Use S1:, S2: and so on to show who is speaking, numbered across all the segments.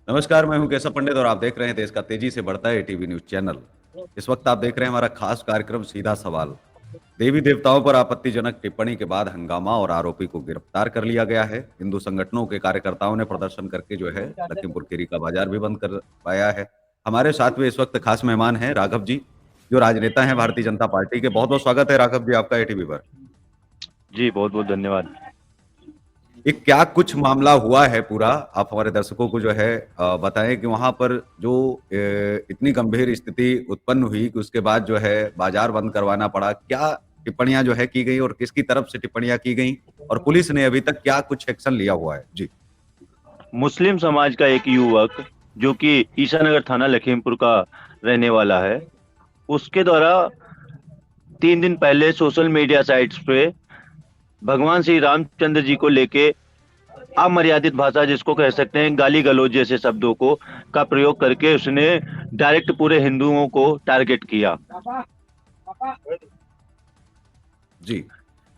S1: नमस्कार, मैं हूं केशव पंडित और आप देख रहे हैं देश का तेजी से बढ़ता है टीवी न्यूज चैनल। इस वक्त आप देख रहे हैं हमारा खास कार्यक्रम सीधा सवाल। देवी देवताओं पर आपत्तिजनक टिप्पणी के बाद हंगामा और आरोपी को गिरफ्तार कर लिया गया है। हिंदू संगठनों के कार्यकर्ताओं ने प्रदर्शन करके जो है लखीमपुर खीरी का बाजार भी बंद कर पाया है। हमारे साथ में इस वक्त खास मेहमान हैं राघव जी, जो राजनेता हैं भारतीय जनता पार्टी के। बहुत बहुत स्वागत है राघव जी आपका एटीवी पर।
S2: जी बहुत बहुत धन्यवाद।
S1: ये क्या कुछ मामला हुआ है पूरा, आप हमारे दर्शकों को जो है बताएं कि वहां पर जो इतनी गंभीर स्थिति उत्पन्न हुई कि उसके बाद जो है बाजार बंद करवाना पड़ा। क्या टिप्पणियां जो है की गई और किसकी तरफ से टिप्पणियां की गई, और पुलिस ने अभी तक क्या कुछ एक्शन लिया हुआ है? जी।
S2: मुस्लिम समाज का एक युवक जो कि ईसानगर थाना लखीमपुर का रहने वाला है, उसके द्वारा 3 दिन पहले सोशल मीडिया साइट्स पे भगवान श्री रामचंद्र जी को लेके अमर्यादित भाषा, जिसको कह सकते हैं गाली गलौज जैसे शब्दों को का प्रयोग करके उसने डायरेक्ट पूरे हिंदुओं को टारगेट किया।
S1: जी,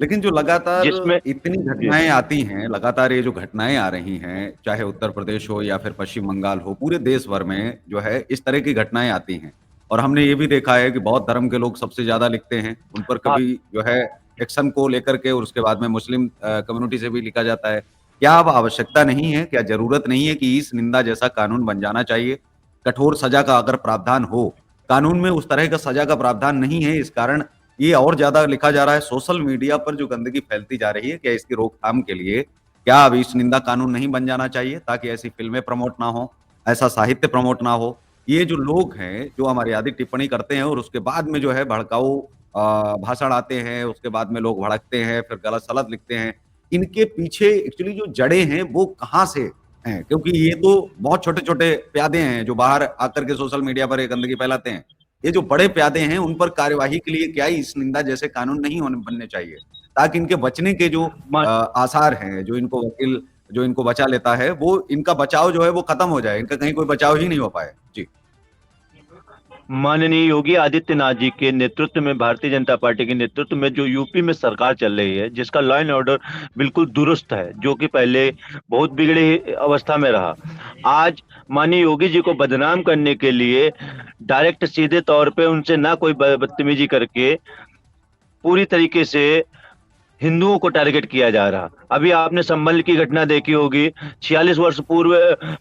S1: लेकिन जो लगातार
S2: जिसमें
S1: इतनी घटनाएं आती हैं, लगातार ये जो घटनाएं आ रही हैं, चाहे उत्तर प्रदेश हो या फिर पश्चिम बंगाल हो, पूरे देश भर में जो है इस तरह की घटनाएं आती हैं। और हमने ये भी देखा है कि बौद्ध धर्म के लोग सबसे ज्यादा लिखते हैं, उन पर
S2: हाँ,
S1: कभी जो है एक्शन को लेकर के, और उसके बाद में मुस्लिम कम्युनिटी से भी लिखा जाता है। क्या अब आवश्यकता नहीं है, क्या जरूरत नहीं है कि इस निंदा जैसा कानून बन जाना चाहिए? कठोर सजा का अगर प्रावधान हो, कानून में उस तरह का सजा का प्रावधान नहीं है, इस कारण ये और ज्यादा लिखा जा रहा है। सोशल मीडिया पर जो गंदगी फैलती जा रही है, क्या इसकी रोकथाम के लिए क्या अब इस निंदा कानून नहीं बन जाना चाहिए, ताकि ऐसी फिल्में प्रमोट ना हो, ऐसा साहित्य प्रमोट ना हो? ये जो लोग हैं जो अमर्यादित टिप्पणी करते हैं और उसके बाद में जो है भड़काऊ भाषण आते हैं, उसके बाद में लोग भड़कते हैं, फिर गलत सलत लिखते हैं, इनके पीछे एक्चुअली जो जड़ें हैं वो कहाँ से हैं? क्योंकि ये तो बहुत छोटे छोटे प्यादे हैं जो बाहर आकर के सोशल मीडिया पर ये गंदगी फैलाते हैं। ये जो बड़े प्यादे हैं उन पर कार्यवाही के लिए क्या इस निंदा जैसे कानून नहीं होने बनने चाहिए, ताकि इनके बचने के जो आसार हैं, जो इनको वकील जो इनको बचा लेता है, वो इनका बचाव जो है वो खत्म हो जाए, इनका कहीं कोई बचाव ही नहीं हो पाए। जी।
S2: माननीय योगी आदित्यनाथ जी के नेतृत्व में, भारतीय जनता पार्टी के नेतृत्व में जो यूपी में सरकार चल रही है, जिसका लॉ एंड ऑर्डर बिल्कुल दुरुस्त है, जो कि पहले बहुत बिगड़ी अवस्था में रहा, आज माननीय योगी जी को बदनाम करने के लिए डायरेक्ट सीधे तौर पे उनसे ना कोई बदतमीजी करके पूरी तरीके से हिंदुओं को टारगेट किया जा रहा। अभी आपने संभल की घटना देखी होगी, 46 वर्ष पूर्व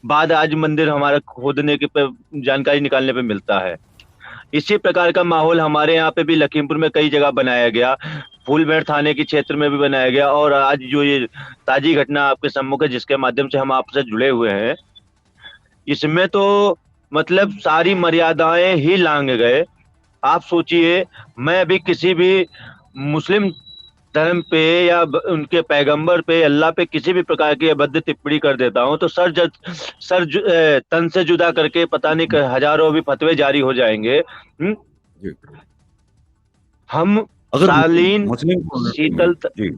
S2: बाद आज मंदिर हमारा खोदने के पे जानकारी निकालने पे मिलता है। इसी प्रकार का माहौल हमारे यहाँ पे भी लखीमपुर में कई जगह बनाया गया, फूलमेड़ थाने के क्षेत्र में भी बनाया गया, और आज जो ये ताजी घटना आपके सम्मुख है, जिसके माध्यम से हम आपसे जुड़े हुए हैं, इसमें तो मतलब सारी मर्यादाएं ही लांघ गए। आप सोचिए, मैं अभी किसी भी मुस्लिम धर्म पे या उनके पैगंबर पे, अल्लाह पे किसी भी प्रकार की अभद्र टिप्पणी कर देता हूं तो तन से जुदा करके पता नहीं हजारों भी फतवे जारी हो जाएंगे।
S1: जी।
S2: हम
S1: अगर
S2: शालीन
S1: मुस्लिम
S2: शीतल
S1: जी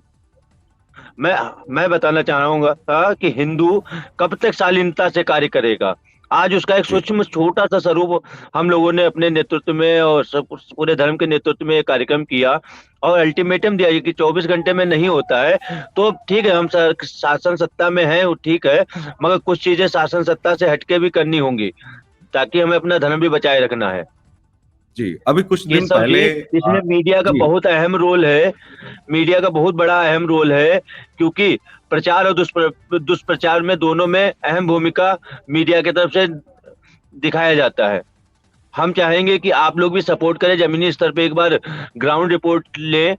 S2: मैं बताना चाहूंगा कि हिंदू कब तक शालीनता से कार्य करेगा। आज उसका एक
S1: जी
S2: सूक्ष्म छोटा सा स्वरूप हम लोगों ने अपने नेतृत्व में और पूरे धर्म के नेतृत्व में एक कार्यक्रम किया और अल्टीमेटम दिया कि 24 घंटे में नहीं होता है तो ठीक है, हम शासन सत्ता में हैं, वो ठीक है, मगर कुछ चीजें शासन सत्ता से हटके भी करनी होंगी, ताकि हमें अपना धर्म भी बचाए रखना है।
S1: जी। अभी कुछ
S2: ये
S1: दिन
S2: सब
S1: पहले
S2: भी इसमें मीडिया का
S1: जी
S2: बहुत अहम रोल है। मीडिया का बहुत बड़ा अहम रोल है, क्योंकि प्रचार और दुष्प्रचार में दोनों में अहम भूमिका मीडिया की तरफ से दिखाया जाता है। हम चाहेंगे कि आप लोग भी सपोर्ट करें, जमीनी स्तर पे एक बार ग्राउंड रिपोर्ट लें,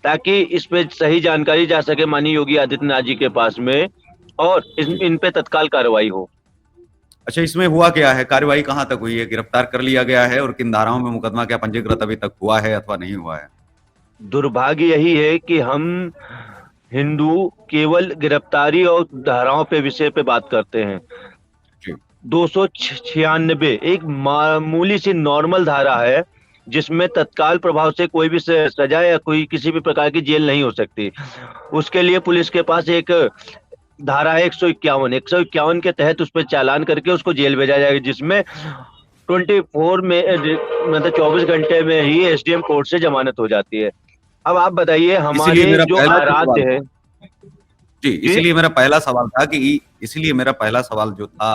S2: ताकि इस पे सही जानकारी जा सके माननीय योगी आदित्यनाथ जी के पास में, और
S1: जी।
S2: इन पे तत्काल कार्रवाई हो।
S1: अच्छा, इसमें हुआ क्या है? कार्रवाई कहाँ तक हुई है? गिरफ्तार कर लिया गया है और किन धाराओं में मुकदमा क्या पंजीकृत अभी तक हुआ है अथवा नहीं हुआ है?
S2: दुर्भाग्य यही है कि हम हिंदू केवल गिरफ्तारी और धाराओं पे विषय पे बात करते हैं।
S1: जी
S2: 296 एक मामूली सी नॉर्मल धारा है, जिसमें तत्काल प्रभाव से कोई भी सजा या कोई किसी भी प्रकार की जेल नहीं हो सकती। उसके लिए पुलिस के पास एक धारा है 151 के तहत उस पर चालान करके उसको जेल भेजा जाएगा, जिसमें 24 में मतलब 24 घंटे में ही एसडीएम कोर्ट से जमानत हो जाती है। अब आप बताइए
S1: इसीलिए
S2: हमारे
S1: मेरा
S2: जो
S1: पहला जो सवाल
S2: आराध्य है।
S1: था जी,
S2: जी।
S1: इसीलिए मेरा पहला सवाल जो था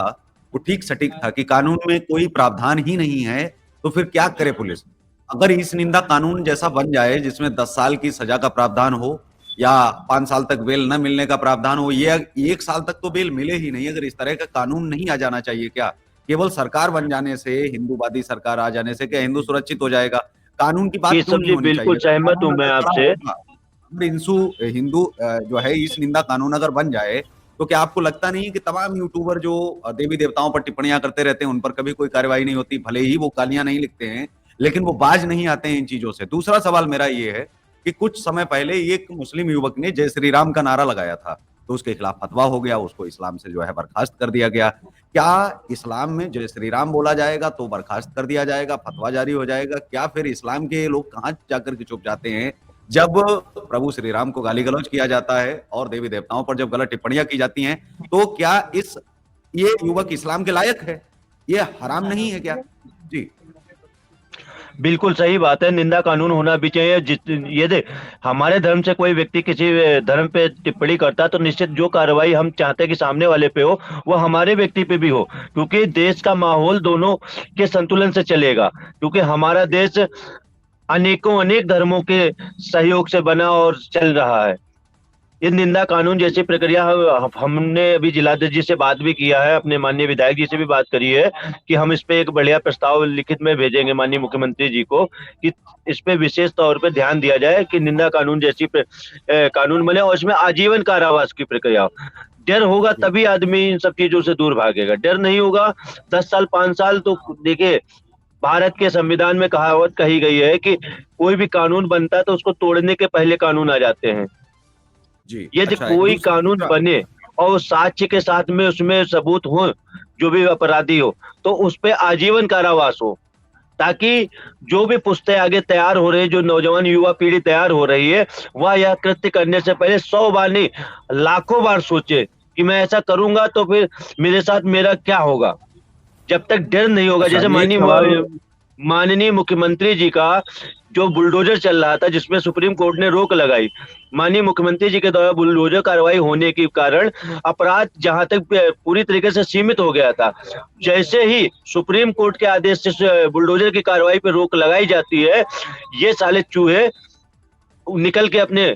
S1: वो ठीक सटीक था कि कानून में कोई प्रावधान ही नहीं है, तो फिर क्या करे पुलिस? अगर इस निंदा कानून जैसा बन जाए जिसमें 10 साल की सजा का प्रावधान हो या 5 साल तक बेल न मिलने का प्रावधान हो, ये 1 साल तक तो बेल मिले ही नहीं, अगर इस तरह का कानून नहीं आ जाना चाहिए क्या? केवल सरकार बन जाने से, हिंदूवादी सरकार आ जाने से क्या हिंदू सुरक्षित हो जाएगा? कानून की बात क्यों
S2: केशव
S1: नहीं
S2: जी
S1: होनी चाहिए?
S2: बिल्कुल
S1: अगर
S2: सहमत हूँ
S1: कानून
S2: मैं
S1: अगर खड़ा
S2: आपसे।
S1: होगा हिंदू जो है इस निंदा कानून अगर बन जाए, तो क्या आपको लगता नहीं है कि तमाम यूट्यूबर जो देवी-देवताओं पर टिप्पणियाँ करते रहते हैं, उन पर कभी कोई कार्रवाई नहीं होती, भले ही वो गालियाँ नहीं लिखते हैं, लेकिन वो बाज नहीं आते हैं इन चीज़ों से। दूसरा सवाल मेरा ये है कि कुछ समय पहले एक मुस्लिम युवक ने जय श्री राम का नारा लगाया था, तो उसके खिलाफ फतवा हो गया, उसको इस्लाम से जो है बर्खास्त कर दिया गया। क्या इस्लाम में जय श्री राम बोला जाएगा तो बर्खास्त कर दिया जाएगा, फतवा जारी हो जाएगा? क्या फिर इस्लाम के लोग कहाँ जाकर के छुप जाते हैं जब प्रभु श्री राम को गाली-गलौज किया जाता है और देवी-देवताओं पर जब गलत टिप्पणियाँ की जाती हैं, तो क्या ये युवक इस्लाम के लायक है? ये हराम नहीं है क्या? जी,
S2: बिल्कुल सही बात है, निंदा कानून होना भी चाहिए। ये देख, हमारे धर्म से कोई व्यक्ति किसी धर्म पे टिप्पणी करता है तो निश्चित जो कार्रवाई हम चाहते हैं कि सामने वाले पे हो, वो हमारे व्यक्ति पे भी हो, क्योंकि देश का माहौल दोनों के संतुलन से चलेगा। क्योंकि हमारा देश अनेकों अनेक धर्मों के सहयोग से बना और चल रहा है। ये निंदा कानून जैसी प्रक्रिया हमने अभी जिलाध्यक्ष जी से बात भी किया है, अपने माननीय विधायक जी से भी बात करी है कि हम इस पे एक बढ़िया प्रस्ताव लिखित में भेजेंगे माननीय मुख्यमंत्री जी को कि इस पे विशेष तौर पे ध्यान दिया जाए कि निंदा कानून जैसी कानून बने और इसमें आजीवन कारावास की प्रक्रिया हो। डर होगा
S1: जी।
S2: तभी आदमी इन सब चीजों से दूर भागेगा, डर नहीं होगा 10 साल 5 साल तो देखिए, भारत के संविधान में कहावत कही गई है कि कोई भी कानून बनता है तो उसको तोड़ने के पहले कानून आ जाते हैं।
S1: जी,
S2: यदि
S1: अच्छा
S2: कोई कानून
S1: दूसरा
S2: बने और साक्ष्य के साथ में उसमें सबूत हो, जो भी अपराधी हो, तो उस पे आजीवन कारावास हो, ताकि जो भी पुश्तें आगे तैयार हो रही है, जो नौजवान युवा पीढ़ी तैयार हो रही है, वह यह कृत्य करने से पहले 100 बार नहीं, लाखों बार सोचे कि मैं ऐसा करूँगा तो फिर मेरे साथ मेरा क्या होगा? जब तक डर नहीं होगा,
S1: अच्छा
S2: जैसे
S1: ये एक सवाल
S2: माननीय मुख्यमंत्री जी का जो बुलडोजर चल रहा था जिसमें सुप्रीम कोर्ट ने रोक लगाई, माननीय मुख्यमंत्री जी के द्वारा बुलडोजर कार्रवाई होने के कारण अपराध जहां तक पूरी तरीके से सीमित हो गया था, जैसे ही सुप्रीम कोर्ट के आदेश से बुलडोजर की कार्रवाई पर रोक लगाई जाती है, ये साले चूहे निकल के अपने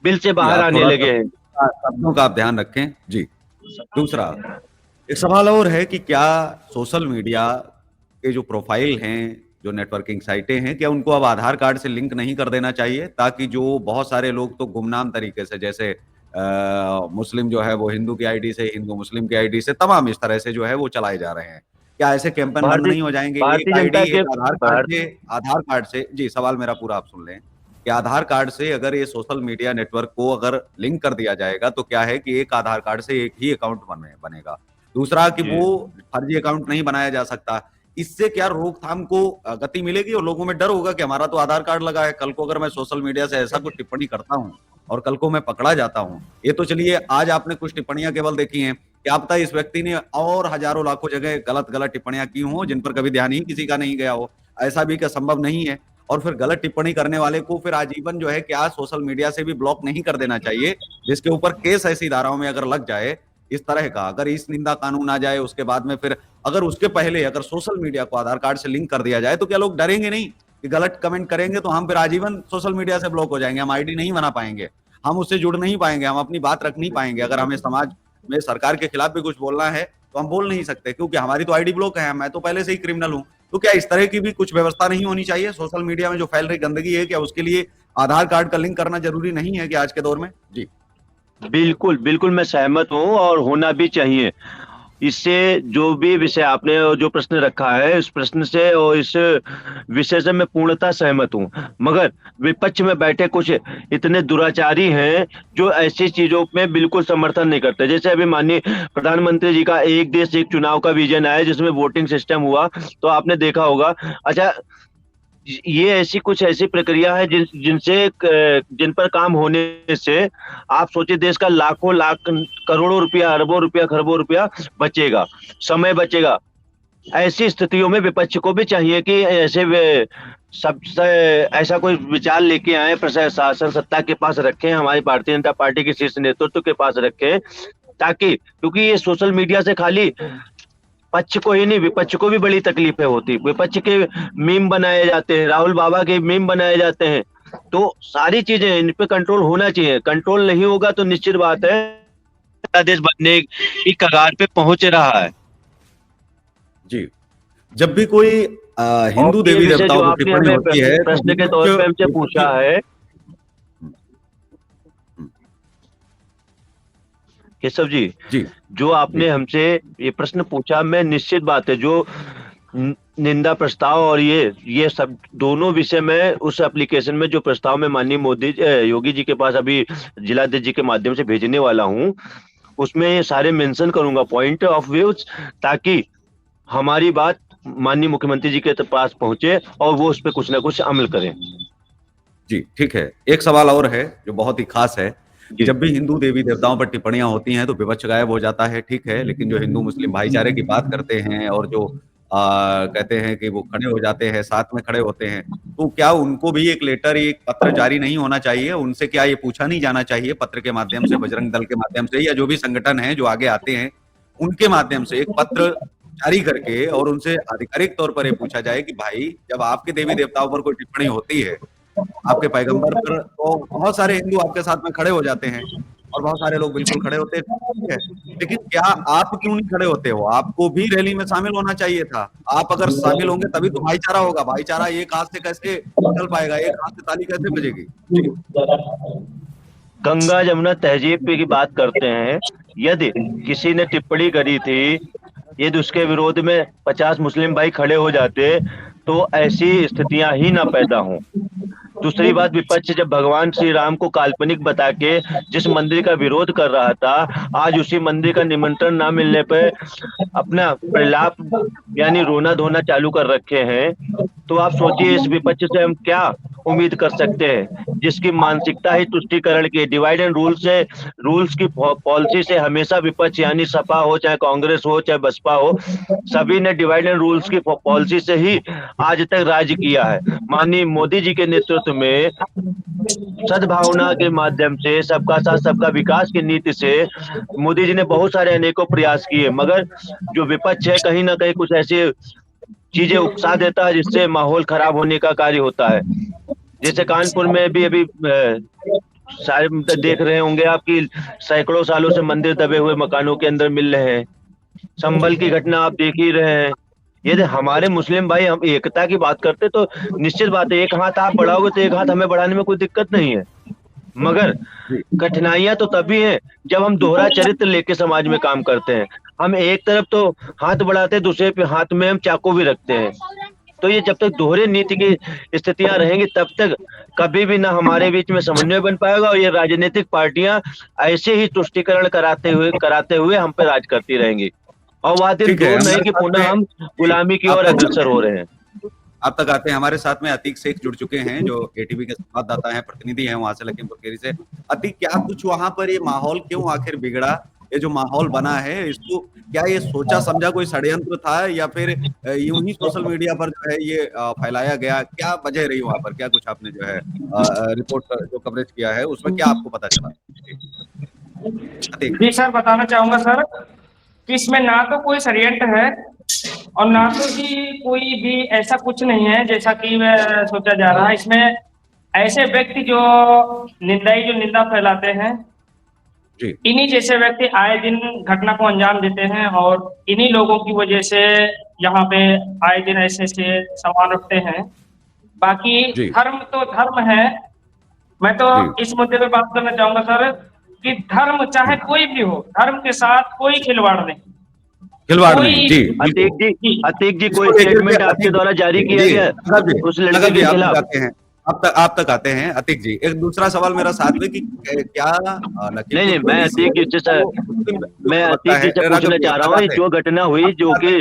S2: बिल से
S1: जी,
S2: बाहर
S1: आप
S2: आने
S1: थोड़ा-सा
S2: लगे हैं।
S1: शब्दों का आप ध्यान रखें। जी, दूसरा एक सवाल और है कि क्या सोशल मीडिया के जो प्रोफाइल हैं, जो नेटवर्किंग साइटें हैं, क्या उनको अब आधार कार्ड से लिंक नहीं कर देना चाहिए? ताकि जो बहुत सारे लोग तो गुमनाम तरीके से जैसे मुस्लिम जो है वो हिंदू की आईडी से, हिंदू मुस्लिम की आईडी से, तमाम इस तरह से जो है वो चलाए जा रहे हैं। क्या ऐसे कैंपेन बंद
S2: भारतीय
S1: नहीं हो जाएँगे?
S2: भारतीय
S1: एक
S2: जनता
S1: आईडी,
S2: के
S1: एक
S2: भारत
S1: आधार कार्ड से जी, सवाल मेरा पूरा आप सुन लें। कि आधार कार्ड से अगर ये सोशल मीडिया नेटवर्क को अगर लिंक कर दिया जाएगा, तो क्या है कि एक आधार कार्ड से एक ही अकाउंट बनेगा। दूसरा कि
S2: जी।
S1: वो फर्जी अकाउंट नहीं बनाया जा सकता। इससे क्या रोकथाम को गति मिलेगी और लोगों में डर होगा कि हमारा तो आधार कार्ड लगा है, कल को अगर मैं सोशल मीडिया से ऐसा कुछ टिप्पणी करता हूँ और कल को मैं पकड़ा जाता हूँ। ये तो चलिए आज आपने कुछ टिप्पणियाँ केवल देखी हैं, क्या पता इस व्यक्ति ने और हज़ारों लाखों जगह गलत-गलत टिप्पणियाँ की हों, जिन पर कभी ध्यान ही किसी का नहीं गया हो। ऐसा भी क्या संभव नहीं है? और फिर गलत टिप्पणी करने वाले को फिर आजीवन जो है क्या सोशल मीडिया से भी ब्लॉक नहीं कर देना चाहिए, जिसके ऊपर केस ऐसी धाराओं में अगर लग जाए, इस तरह का अगर इस निंदा कानून आ जाए, उसके बाद में फिर अगर उसके पहले अगर सोशल मीडिया को आधार कार्ड से लिंक कर दिया जाए, तो क्या लोग डरेंगे नहीं कि गलत कमेंट करेंगे तो हम फिर आजीवन सोशल मीडिया से ब्लॉक हो जाएँगे, हम आईडी नहीं बना पाएँगे, हम उससे जुड़ नहीं पाएँगे, हम अपनी बात रख नहीं पाएँगे। अगर हमें समाज में सरकार के खिलाफ भी कुछ बोलना है, तो हम बोल नहीं सकते क्योंकि हमारी तो आईडी ब्लॉक है, मैं तो पहले से ही क्रिमिनल हूँ। तो क्या इस तरह की भी कुछ व्यवस्था नहीं होनी चाहिए? सोशल मीडिया में जो फैल रही गंदगी है, क्या उसके लिए आधार कार्ड का लिंक करना ज़रूरी नहीं है क्या आज के दौर में? जी।
S2: बिल्कुल, बिल्कुल मैं सहमत हूँ और होना भी चाहिए। इससे जो भी विषय आपने जो प्रश्न रखा है, इस प्रश्न से और इस विषय से मैं पूर्णतः सहमत हूँ। मगर विपक्ष में बैठे कुछ इतने दुराचारी हैं, जो ऐसी चीज़ों में बिल्कुल समर्थन नहीं करते। जैसे अभी माननीय प्रधानमंत्री जी का एक देश एक चुनाव का विज़न आया, जिसमें वोटिंग सिस्टम हुआ, तो आपने देखा होगा। अच्छा, ये ऐसी कुछ ऐसी प्रक्रिया है जिनसे जिन पर काम होने से आप सोचिए देश का लाखों लाख करोड़ों रुपया, अरबों रुपया, खरबों रुपया बचेगा, समय बचेगा। ऐसी स्थितियों में विपक्ष को भी चाहिए कि सबसे ऐसा कोई विचार लेके आए, प्रशासन सत्ता के पास रखें, हमारी भारतीय जनता पार्टी के शीर्ष नेतृत्व के पास रखें, ताकि, क्योंकि ये सोशल मीडिया से खाली पक्ष को ही नहीं, विपक्ष को भी बड़ी तकलीफें होती। विपक्ष के मीम बनाए जाते हैं, राहुल बाबा के मीम बनाए जाते हैं, तो सारी चीजें इन पे कंट्रोल होना चाहिए। कंट्रोल नहीं होगा तो निश्चित बात है देश बनने की कगार पे पहुंच रहा है।
S1: जी, जब भी कोई हिंदू देवी देवताओं पर टिप्पणी होती है,
S2: प्रश्न के तौर पे हमसे पूछा है केशव जी, जो आपने हमसे ये प्रश्न पूछा, मैं निश्चित बात है जो निंदा प्रस्ताव और ये सब दोनों विषय में उस एप्लीकेशन में जो प्रस्ताव में माननीय योगी जी के पास अभी जिलाध्यक्ष जी के माध्यम से भेजने वाला हूं, उसमें ये सारे मेंशन करूंगा पॉइंट ऑफ व्यूज, ताकि हमारी बात माननीय मुख्यमंत्री जी के पास पहुंचे और वो उस पर कुछ ना कुछ अमल करें।
S1: जी ठीक है। एक सवाल और है जो बहुत ही खास है। जब भी हिंदू देवी देवताओं पर टिप्पणियां होती हैं तो विपक्ष गायब हो जाता है, ठीक है, लेकिन जो हिंदू मुस्लिम भाईचारे की बात करते हैं और जो कहते हैं कि वो खड़े हो जाते हैं, साथ में खड़े होते हैं, तो क्या उनको भी एक लेटर, एक पत्र जारी नहीं होना चाहिए? उनसे क्या ये पूछा नहीं जाना चाहिए पत्र के माध्यम से, बजरंग दल के माध्यम से, या जो भी संगठन है जो आगे आते हैं उनके माध्यम से एक पत्र जारी करके और उनसे आधिकारिक तौर पर ये पूछा जाए कि भाई जब आपके देवी देवताओं पर कोई टिप्पणी होती है, आपके पैगंबर पर, तो बहुत सारे हिंदू आपके साथ में खड़े हो जाते हैं और बहुत सारे लोग बिल्कुल खड़े होते हैं, लेकिन क्या आप क्यों नहीं खड़े होते हो? आपको भी रैली में शामिल होना चाहिए था। आप अगर शामिल होंगे तभी तो भाईचारा होगा। भाईचारा एक हाथ से कैसे चल पाएगा, एक हाथ से ताली कैसे बजेगी?
S2: गंगा जमुना तहजीब की बात करते हैं, यदि किसी ने टिप्पणी करी थी, यदि उसके विरोध में 50 मुस्लिम भाई खड़े हो जाते तो ऐसी स्थितियां ही ना पैदा हों। दूसरी बात, विपक्ष जब भगवान श्री राम को काल्पनिक बता के जिस मंदिर का विरोध कर रहा था, आज उसी मंदिर का निमंत्रण ना मिलने पर अपना प्रलाप यानी रोना धोना चालू कर रखे हैं, तो आप सोचिए इस विपक्ष से हम क्या उम्मीद कर सकते हैं, जिसकी मानसिकता ही तुष्टीकरण की, डिवाइड एंड रूल्स की पॉलिसी से हमेशा विपक्ष यानी सपा हो चाहे कांग्रेस हो चाहे बसपा हो, सभी ने डिवाइड एंड रूल्स की पॉलिसी से ही आज तक राज किया है। माननीय मोदी जी के नेतृत्व में सद्भावना के माध्यम से, सबका साथ सबका विकास की नीति से मोदी जी ने बहुत सारे अनेकों प्रयास किए, मगर जो विपक्ष है कहीं ना कहीं कुछ ऐसी चीजें उकसा देता है जिससे माहौल खराब होने का कार्य होता है। जैसे कानपुर में भी अभी सारे देख रहे होंगे आपकी, सैकड़ों सालों से मंदिर दबे हुए मकानों के अंदर मिल रहे हैं। संभल की घटना आप देख ही रहे हैं। यदि हमारे मुस्लिम भाई हम एकता की बात करते तो निश्चित बात है, एक हाथ आप बढ़ाओगे तो एक हाथ हमें बढ़ाने में कोई दिक्कत नहीं है, मगर कठिनाइयां तो तभी हैं जब हम दोहरा चरित्र लेके समाज में काम करते हैं। हम एक तरफ तो हाथ बढ़ाते हैं, दूसरे पे हाथ में हम चाकू भी रखते हैं। तो ये जब तक दोहरे नीति की स्थितियां रहेंगी तब तक कभी भी ना हमारे बीच में समन्वय बन पाएगा, और ये राजनीतिक पार्टियां ऐसे ही तुष्टीकरण कराते हुए हम पे राज करती रहेंगी, और वह दिन दूर नहीं कि पुनः हम गुलामी की ओर अग्रसर हो रहे हैं।
S1: अब तक आते हैं, हमारे साथ में अतीक शेख जुड़ चुके हैं जो एटीवी के संवाददाता हैं, प्रतिनिधि हैं वहां से लखीमपुर खीरी से। अतीक, क्या कुछ वहां पर ये माहौल क्यों आखिर बिगड़ा? ये जो माहौल बना है इसको क्या ये सोचा समझा कोई षड्यंत्र था, या फिर यूं ही सोशल मीडिया पर जो है ये फैलाया गया? क्या वजह रही वहां पर? क्या कुछ आपने जो है रिपोर्ट जो कवरेज किया है उसमें क्या आपको पता चला?
S3: जी सर, बताना चाहूंगा सर कि इसमें ना तो कोई षड्यंत्र है और ना तो ही कोई भी ऐसा कुछ नहीं है जैसा कि सोचा जा रहा है। इसमें ऐसे व्यक्ति जो निंदा फैलाते हैं, इन्हीं जैसे व्यक्ति आए दिन घटना को अंजाम देते हैं, और इन्हीं लोगों की वजह से यहाँ पे आए दिन ऐसे सवाल उठते हैं। बाकी धर्म तो धर्म है। मैं तो इस मुद्दे पे बात करना चाहूंगा सर कि धर्म चाहे कोई भी हो, धर्म के साथ कोई खिलवाड़ नहीं।
S1: जी
S2: अतीक जी, कोई स्टेटमेंट आपके द्वारा जारी किया गया उस लड़के के खिलाफ?
S1: आप तक आते हैं अतीक जी। एक दूसरा सवाल मेरा साथ में कि क्या
S2: नहीं, मैं अतीक जी से पूछना चाह रहा हूँ जो घटना हुई, जो कि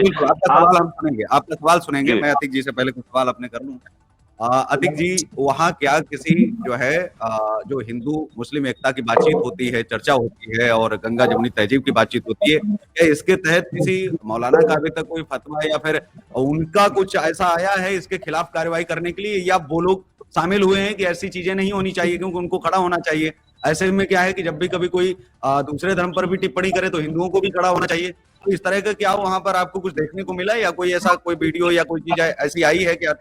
S1: आपका सवाल सुनेंगे, मैं अतीक जी से पहले कुछ सवाल अपने कर लूं। अतिक जी, वहाँ क्या किसी जो है जो हिंदू मुस्लिम एकता की बातचीत होती है, चर्चा होती है और गंगा जमुनी तहजीब की बातचीत होती है, क्या इसके तहत किसी मौलाना का अभी तक कोई फतवा या फिर उनका कुछ ऐसा आया है इसके खिलाफ कार्रवाई करने के लिए, या वो लोग शामिल हुए हैं कि ऐसी चीजें नहीं होनी चाहिए क्योंकि उनको खड़ा होना चाहिए? ऐसे में क्या है कि जब भी कभी कोई दूसरे धर्म पर भी टिप्पणी करे तो हिंदुओं को भी खड़ा होना चाहिए। तो इस तरह का क्या वहां पर आपको कुछ देखने को मिला, या कोई ऐसा कोई वीडियो या कोई चीज ऐसी आई है क्या?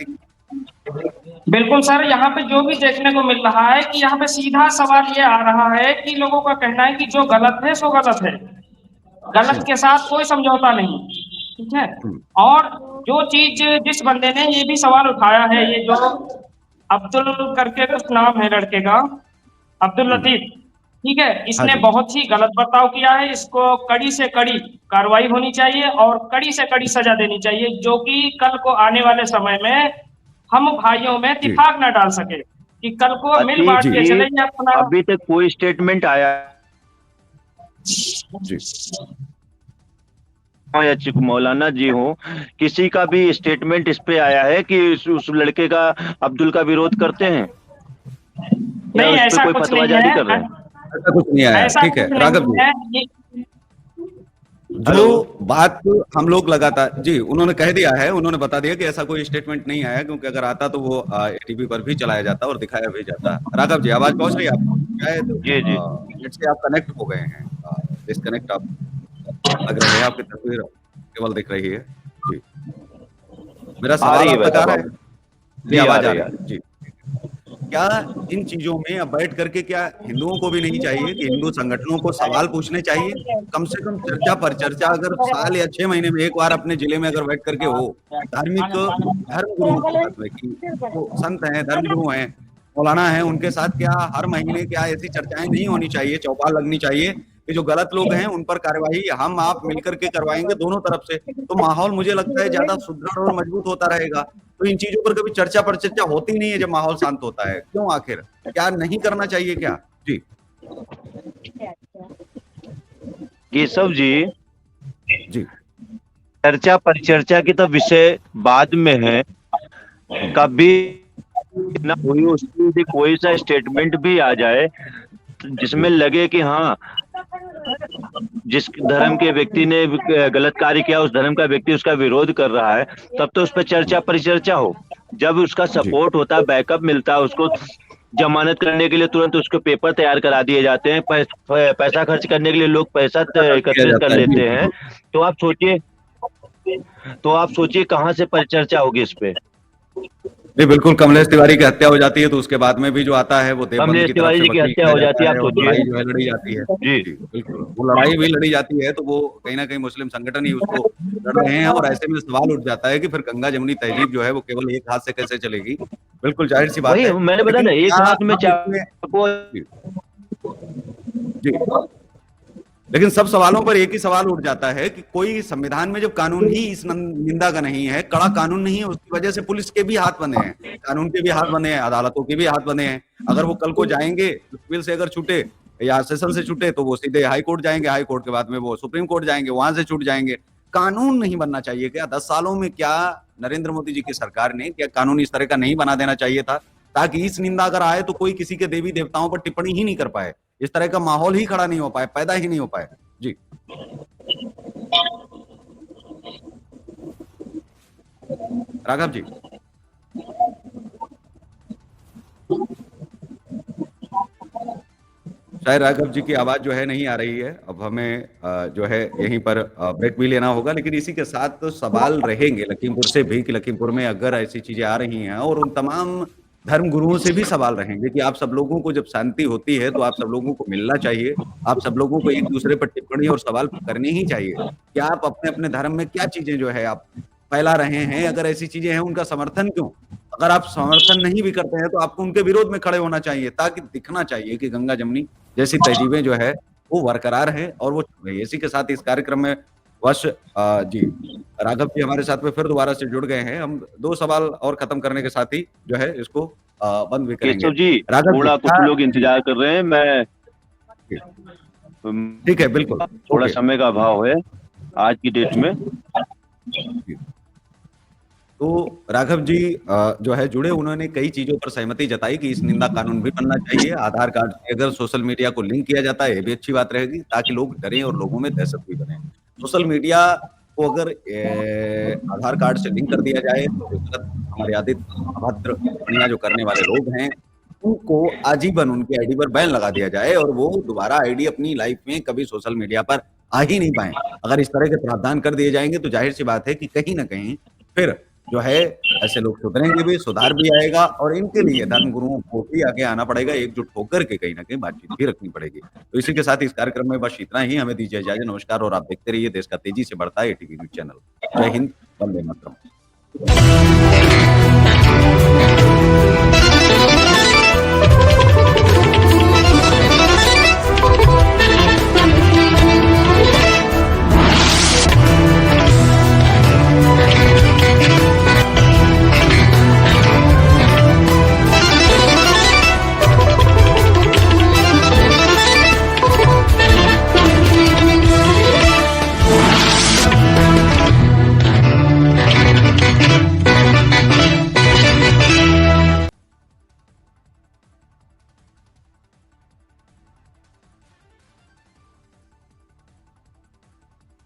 S3: बिल्कुल सर, यहाँ पे जो भी देखने को मिल रहा है कि यहाँ पे सीधा सवाल ये आ रहा है कि लोगों का कहना है कि जो गलत है सो गलत है, गलत के साथ कोई समझौता नहीं। ठीक है। और जो चीज जिस बंदे ने ये भी सवाल उठाया है, ये जो अब्दुल करके कुछ नाम है लड़के का, अब्दुल लतीफ, ठीक है, इसने बहुत ही गलत बर्ताव किया है। इसको कड़ी से कड़ी कार्रवाई होनी चाहिए और कड़ी से कड़ी सजा देनी चाहिए, जो कि कल को आने वाले समय में हम भाइयों में इत्तेफाक न डाल सके, कि कल को मिल बांट के चले अपना।
S2: अभी तक कोई स्टेटमेंट आया या मौलाना जी हो, किसी का भी स्टेटमेंट इस पे आया है कि उस लड़के का, अब्दुल का विरोध करते हैं?
S3: नहीं, ऐसा
S2: कोई
S3: कुछ
S2: फतवा
S3: नहीं
S2: जारी
S3: है,
S2: कर रहे हैं?
S1: ऐसा कुछ नहीं आया। ठीक है राघव जी, जो बात हम लोग लगातार जी, उन्होंने कह दिया है, उन्होंने बता दिया कि ऐसा कोई स्टेटमेंट नहीं आया, क्योंकि अगर आता तो वो टीवी पर भी चलाया जाता और दिखाया भी जाता। राघव जी, आवाज पहुंच रही है आपको? शायद नेट से आप कनेक्ट हो गए हैं, डिस्कनेक्ट आप लग रहे हैं, आपकी तस्वीर केवल दिख रही है जी। मेरा सवाल आप तक आ रहा है? जी, आवाज आ रही है जी। क्या इन चीजों में अब बैठ करके क्या हिंदुओं को भी नहीं चाहिए कि हिंदू संगठनों को सवाल पूछने चाहिए? कम से कम चर्चा पर चर्चा अगर साल या 6 महीने में एक बार अपने जिले में अगर बैठ करके हो, धार्मिक धर्म गुरुओं के साथ में, कि जो संत हैं, धर्म गुरु हैं, मौलाना हैं, उनके साथ क्या हर महीने क्या ऐसी चर्चाएं नहीं होनी चाहिए, चौपाल लगनी चाहिए कि जो गलत लोग हैं उन पर कार्रवाई हम आप मिलकर के करवाएंगे दोनों तरफ से, तो माहौल मुझे लगता है ज्यादा सुदृढ़ और मजबूत होता रहेगा। तो इन चीजों पर कभी चर्चा पर चर्चा होती नहीं है जब माहौल शांत होता है, क्यों आखिर? क्या नहीं करना चाहिए क्या? जी
S2: केशव जी,
S1: जी,
S2: चर्चा परिचर्चा की तो विषय बाद में है, कभी ना कोई सा स्टेटमेंट भी आ जाए जिसमें लगे कि हाँ, जिस धर्म के व्यक्ति ने गलत कार्य किया, उस धर्म का व्यक्ति उसका विरोध कर रहा है, तब तो उस पर चर्चा परिचर्चा हो। जब उसका सपोर्ट होता है, बैकअप मिलता है, उसको जमानत करने के लिए तुरंत उसको पेपर तैयार करा दिए जाते हैं, पैसा खर्च करने के लिए लोग पैसा एकत्रित कर लेते हैं। तो आप सोचिए कहाँ से परिचर्चा होगी इस पे?
S1: नहीं, बिल्कुल। कमलेश तिवारी की हत्या हो जाती है तो उसके बाद में भी जो आता है वो देवबंद की तरफ से
S2: की हत्या हो जाती है, आप सोचिए,
S1: लड़ाई जो है लड़ी जाती है। जी बिल्कुल, वो लड़ाई भी लड़ी जाती है, तो वो कहीं ना कहीं मुस्लिम संगठन ही उसको लड़ रहे हैं, और ऐसे में सवाल उठ जाता है कि फिर गंगा जमुनी तहजीब जो है वो केवल एक हाथ से कैसे चलेगी? बिल्कुल जाहिर सी बात है।
S2: मैंने बताया ना, एक हाथ में
S1: जी, लेकिन सब सवालों पर एक ही सवाल उठ जाता है कि कोई संविधान में जब कानून ही इस निंदा का नहीं है, कड़ा कानून नहीं है, उसकी वजह से पुलिस के भी हाथ बंधे हैं, कानून के भी हाथ बंधे हैं, अदालतों के भी हाथ बंधे हैं। अगर वो कल को जाएंगे, सिविल से अगर छूटे या सेशन से छूटे तो वो सीधे हाई कोर्ट जाएंगे, हाई कोर्ट के बाद में वो सुप्रीम कोर्ट जाएंगे, वहां से छूट जाएंगे। कानून नहीं बनना चाहिए क्या? 10 सालों में क्या नरेंद्र मोदी जी की सरकार ने क्या कानून इस तरह का नहीं बना देना चाहिए था, ताकि इस निंदा अगर आए तो कोई किसी के देवी देवताओं पर टिप्पणी ही नहीं कर पाए, इस तरह का माहौल ही खड़ा नहीं हो पाए, पैदा ही नहीं हो पाए? जी, राघव जी, शायद राघव जी की आवाज जो है नहीं आ रही है। अब हमें जो है यहीं पर ब्रेक भी लेना होगा, लेकिन इसी के साथ तो सवाल रहेंगे लखीमपुर से भी कि लखीमपुर में अगर ऐसी चीजें आ रही हैं, और उन तमाम धर्म गुरुओं से भी सवाल रहेंगे कि आप सब लोगों को जब शांति होती है तो आप सब लोगों को मिलना चाहिए, आप सब लोगों को एक दूसरे पर टिप्पणी और सवाल करनी ही चाहिए कि आप अपने अपने धर्म में क्या चीजें जो है आप फैला रहे हैं। अगर ऐसी चीजें हैं उनका समर्थन क्यों? अगर आप समर्थन नहीं भी करते हैं तो आपको उनके विरोध में खड़े होना चाहिए, ताकि दिखना चाहिए कि गंगा जमुनी जैसी तहजीबें जो है वो बरकरार है और वो चल रही है। इसी के साथ इस कार्यक्रम में वश जी, राघव जी हमारे साथ में फिर दोबारा से जुड़ गए हैं। हम 2 सवाल और खत्म करने के साथ ही जो है इसको बंद भी करेंगे।
S2: केशव जी, थोड़ा कुछ लोग इंतजार कर रहे हैं, मैं
S1: ठीक है, बिल्कुल,
S2: थोड़ा समय का अभाव है आज की डेट में।
S1: तो राघव जी जो है जुड़े, उन्होंने कई चीजों पर सहमति जताई कि इस निंदा कानून भी बनना चाहिए। आधार कार्ड से अगर सोशल मीडिया को लिंक किया जाता है, ये भी अच्छी बात रहेगी, ताकि लोग डरें और लोगों में दहशत भी बने। सोशल मीडिया को अगर आधार कार्ड से लिंक कर दिया जाए, तो जो गलत, अमर्यादित, अभद्र टिप्पणियां जो करने वाले लोग हैं, उनको आजीवन उनकी आईडी पर बैन लगा दिया जाए और वो दोबारा आईडी अपनी लाइफ में कभी सोशल मीडिया पर आ ही नहीं पाए। अगर इस तरह के प्रावधान कर दिए जाएंगे तो जाहिर सी बात है कि कहीं ना कहीं फिर जो है ऐसे लोग सुधरेंगे भी, सुधार भी आएगा और इनके लिए धर्मगुरुओं को भी आगे आना पड़ेगा, एकजुट होकर के कहीं ना कहीं बातचीत भी रखनी पड़ेगी। तो इसी के साथ इस कार्यक्रम में बस इतना ही। हमें दीजिए इजाजत, नमस्कार, और आप देखते रहिए देश का तेजी से बढ़ता है एटीवी न्यूज चैनल। जय हिंद, वंदे मातरम।